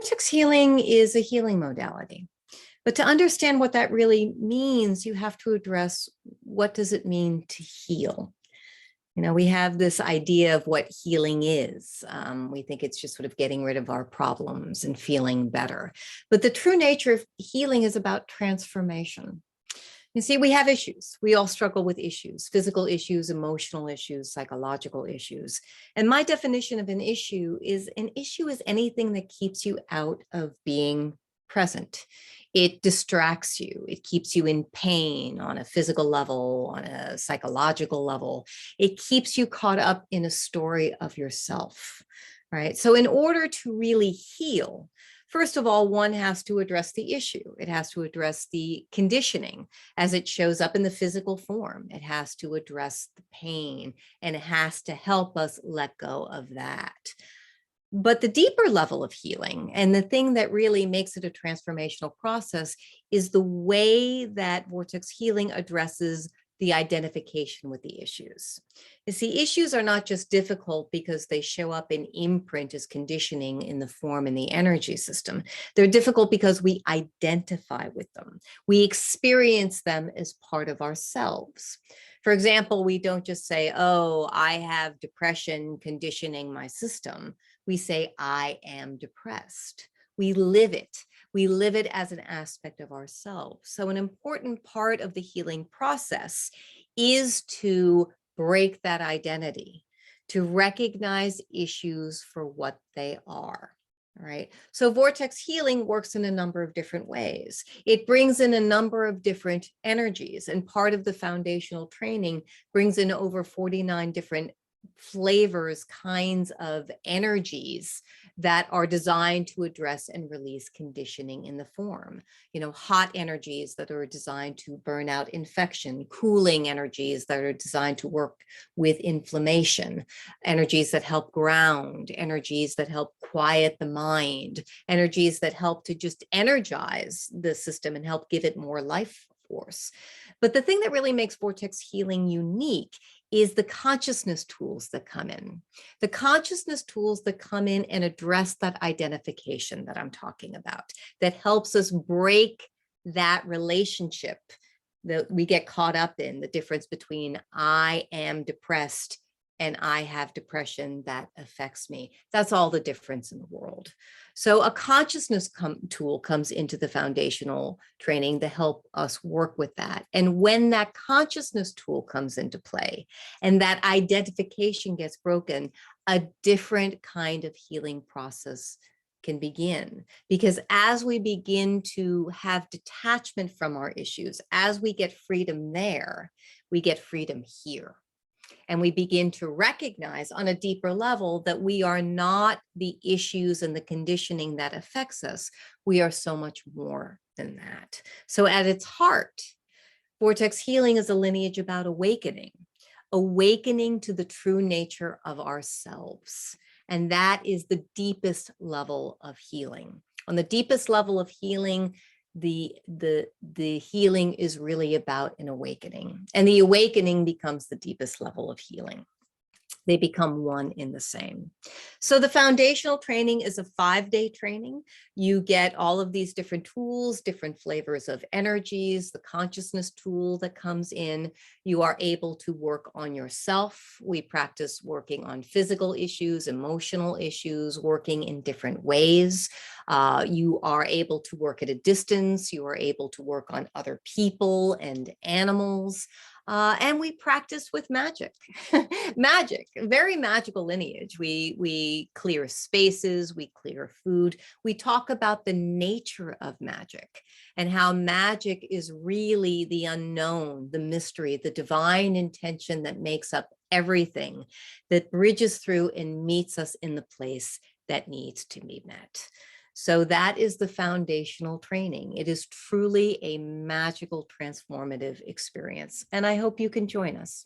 Vortex healing is a healing modality. But to understand what that really means, you have to address what does it mean to heal? We have this idea of what healing is. We think it's just sort of getting rid of our problems and feeling better. But the true nature of healing is about transformation. You see, we have issues. We all struggle with issues, physical issues, emotional issues, psychological issues. And my definition of an issue is anything that keeps you out of being present. It distracts you. It keeps you in pain on a physical level, on a psychological level. It keeps you caught up in a story of yourself, right? So in order to really heal, first of all, one has to address the issue. It has to address the conditioning as it shows up in the physical form. It has to address the pain, and it has to help us let go of that. But the deeper level of healing, and the thing that really makes it a transformational process, is the way that vortex healing addresses the identification with the issues. You see, issues are not just difficult because they show up in imprint as conditioning in the form in the energy system. They're difficult because we identify with them. We experience them as part of ourselves. For example, we don't just say, oh, I have depression conditioning my system. We say, I am depressed. We live it. We live it as an aspect of ourselves. So an important part of the healing process is to break that identity, to recognize issues for what they are. All right. So vortex healing works in a number of different ways. It brings in a number of different energies, and part of the foundational training brings in over 49 different flavors, kinds of energies that are designed to address and release conditioning in the form. Hot energies that are designed to burn out infection, cooling energies that are designed to work with inflammation, energies that help ground, energies that help quiet the mind, energies that help to just energize the system and help give it more life force. But the thing that really makes vortex healing unique is the consciousness tools that come in. The consciousness tools that come in and address that identification that I'm talking about, that helps us break that relationship that we get caught up in, the difference between I am depressed and I have depression that affects me. That's all the difference in the world. So a consciousness tool comes into the foundational training to help us work with that. And when that consciousness tool comes into play and that identification gets broken, a different kind of healing process can begin. Because as we begin to have detachment from our issues, as we get freedom there, we get freedom here. And we begin to recognize on a deeper level that we are not the issues and the conditioning that affects us. We are so much more than that. So at its heart, vortex healing is a lineage about awakening to the true nature of ourselves. And that is the deepest level of healing. On the deepest level of healing, the healing is really about an awakening, and the awakening becomes the deepest level of healing. They become one in the same. So the foundational training is a 5-day training. You get all of these different tools, different flavors of energies, the consciousness tool that comes in. You are able to work on yourself. We practice working on physical issues, emotional issues, working in different ways. You are able to work at a distance. You are able to work on other people and animals. And we practice with magic, magic, very magical lineage. We clear spaces, we clear food. We talk about the nature of magic and how magic is really the unknown, the mystery, the divine intention that makes up everything, that bridges through and meets us in the place that needs to be met. So that is the foundational training. It is truly a magical, transformative experience. And I hope you can join us.